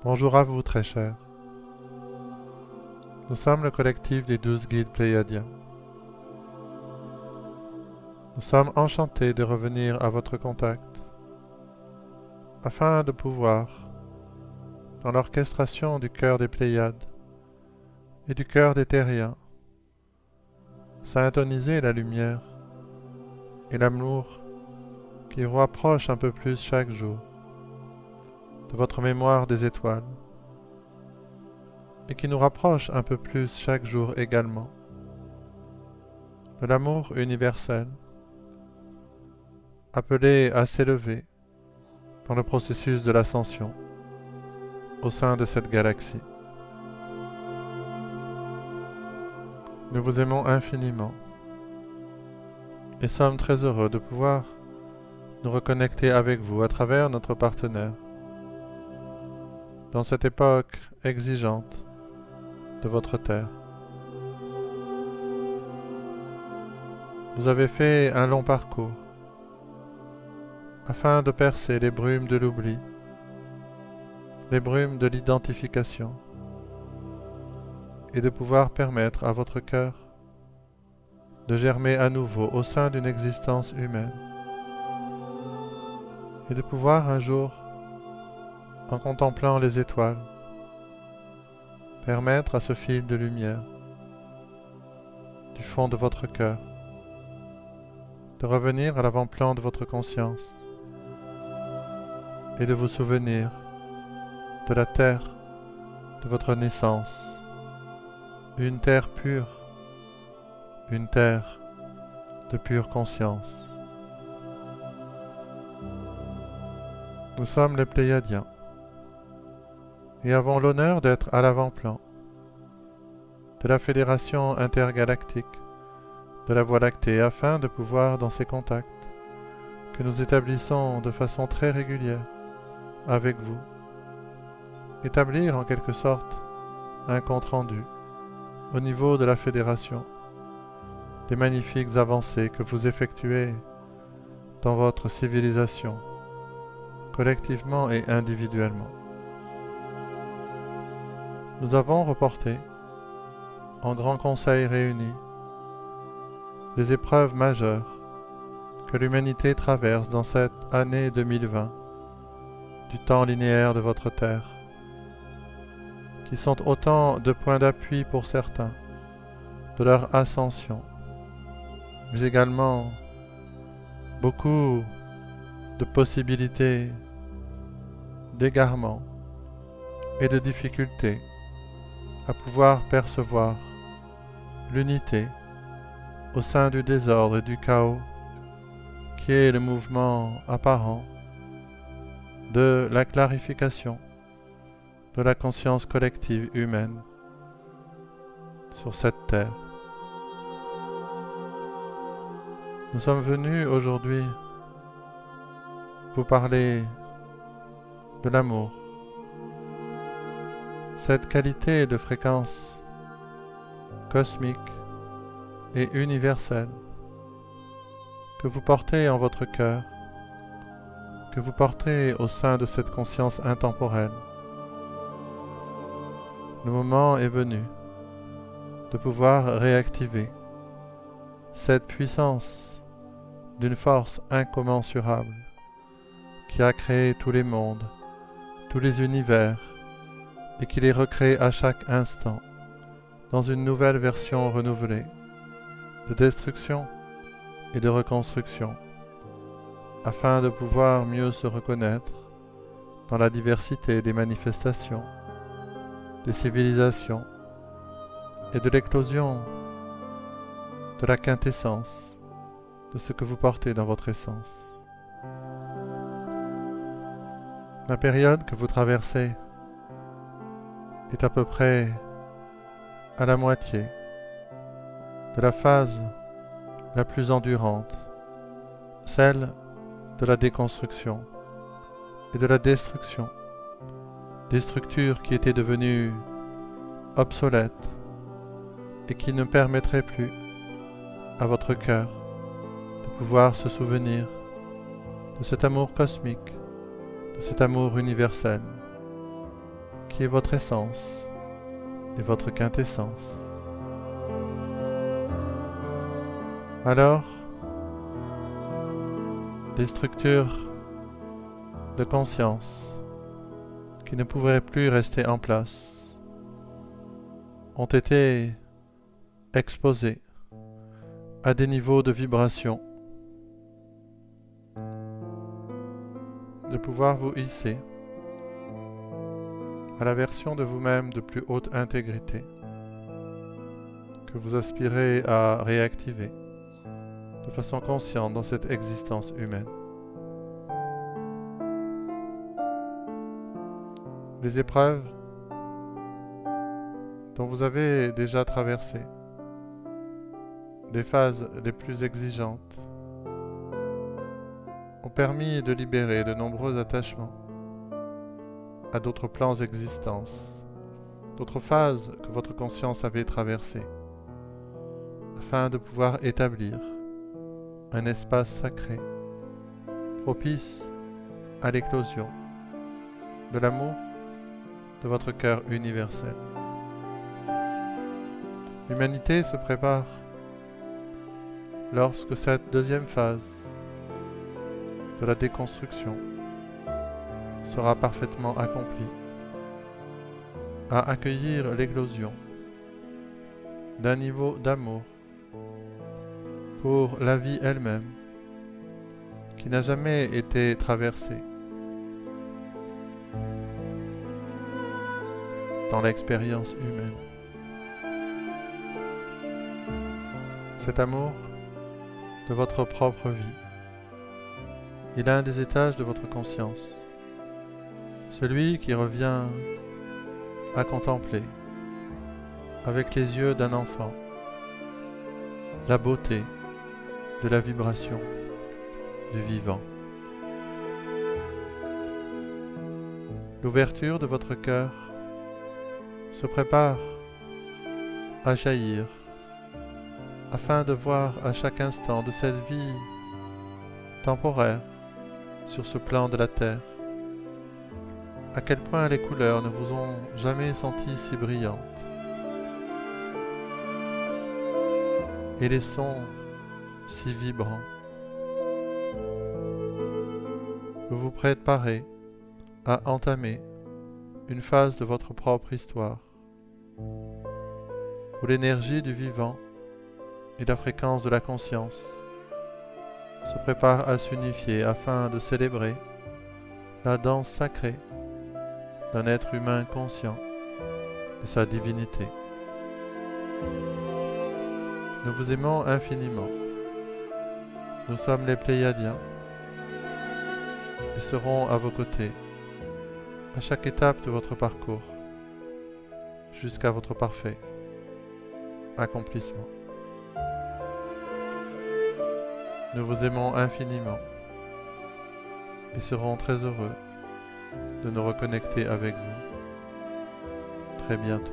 Bonjour à vous, très chers. Nous sommes le collectif des 12 guides pléiadiens. Nous sommes enchantés de revenir à votre contact afin de pouvoir, dans l'orchestration du cœur des Pléiades et du cœur des Terriens, syntoniser la lumière et l'amour qui vous rapprochent un peu plus chaque jour de votre mémoire des étoiles et qui nous rapproche un peu plus chaque jour également de l'amour universel appelé à s'élever dans le processus de l'ascension au sein de cette galaxie. Nous vous aimons infiniment et sommes très heureux de pouvoir nous reconnecter avec vous à travers notre partenaire dans cette époque exigeante de votre Terre. Vous avez fait un long parcours afin de percer les brumes de l'oubli, les brumes de l'identification, et de pouvoir permettre à votre cœur de germer à nouveau au sein d'une existence humaine, et de pouvoir un jour, en contemplant les étoiles, permettre à ce fil de lumière du fond de votre cœur de revenir à l'avant-plan de votre conscience et de vous souvenir de la terre de votre naissance, une terre pure, une terre de pure conscience. Nous sommes les Pléiadiens et avons l'honneur d'être à l'avant-plan de la Fédération intergalactique de la Voie lactée afin de pouvoir, dans ces contacts que nous établissons de façon très régulière avec vous, établir en quelque sorte un compte-rendu au niveau de la Fédération des magnifiques avancées que vous effectuez dans votre civilisation, collectivement et individuellement. Nous avons reporté, en grand conseil réuni, les épreuves majeures que l'humanité traverse dans cette année 2020 du temps linéaire de votre Terre, qui sont autant de points d'appui pour certains de leur ascension, mais également beaucoup de possibilités d'égarement et de difficultés à pouvoir percevoir l'unité au sein du désordre et du chaos qui est le mouvement apparent de la clarification de la conscience collective humaine sur cette terre. Nous sommes venus aujourd'hui vous parler de l'amour, cette qualité de fréquence cosmique et universelle que vous portez en votre cœur, que vous portez au sein de cette conscience intemporelle. Le moment est venu de pouvoir réactiver cette puissance d'une force incommensurable qui a créé tous les mondes, tous les univers, et qui les recrée à chaque instant dans une nouvelle version renouvelée de destruction et de reconstruction, afin de pouvoir mieux se reconnaître dans la diversité des manifestations, des civilisations et de l'éclosion de la quintessence de ce que vous portez dans votre essence. La période que vous traversez est à peu près à la moitié de la phase la plus endurante, celle de la déconstruction et de la destruction des structures qui étaient devenues obsolètes et qui ne permettraient plus à votre cœur de pouvoir se souvenir de cet amour cosmique, de cet amour universel qui est votre essence et votre quintessence. Alors, les structures de conscience qui ne pouvaient plus rester en place ont été exposées à des niveaux de vibration, de pouvoir vous hisser à la version de vous-même de plus haute intégrité que vous aspirez à réactiver de façon consciente dans cette existence humaine. Les épreuves dont vous avez déjà traversé, les phases les plus exigeantes, ont permis de libérer de nombreux attachements à d'autres plans d'existence, d'autres phases que votre conscience avait traversées, afin de pouvoir établir un espace sacré, propice à l'éclosion de l'amour de votre cœur universel. L'humanité se prépare lorsque cette deuxième phase de la déconstruction sera parfaitement accomplie à accueillir l'éclosion d'un niveau d'amour pour la vie elle-même qui n'a jamais été traversée dans l'expérience humaine. Cet amour de votre propre vie est l'un des étages de votre conscience, celui qui revient à contempler avec les yeux d'un enfant la beauté de la vibration du vivant. L'ouverture de votre cœur se prépare à jaillir afin de voir à chaque instant de cette vie temporaire sur ce plan de la terre à quel point les couleurs ne vous ont jamais senti si brillantes et les sons si vibrants. Vous vous préparez à entamer une phase de votre propre histoire où l'énergie du vivant et la fréquence de la conscience se préparent à s'unifier afin de célébrer la danse sacrée d'un être humain conscient de sa divinité. Nous vous aimons infiniment. Nous sommes les Pléiadiens et serons à vos côtés à chaque étape de votre parcours jusqu'à votre parfait accomplissement. Nous vous aimons infiniment et serons très heureux de nous reconnecter avec vous très bientôt.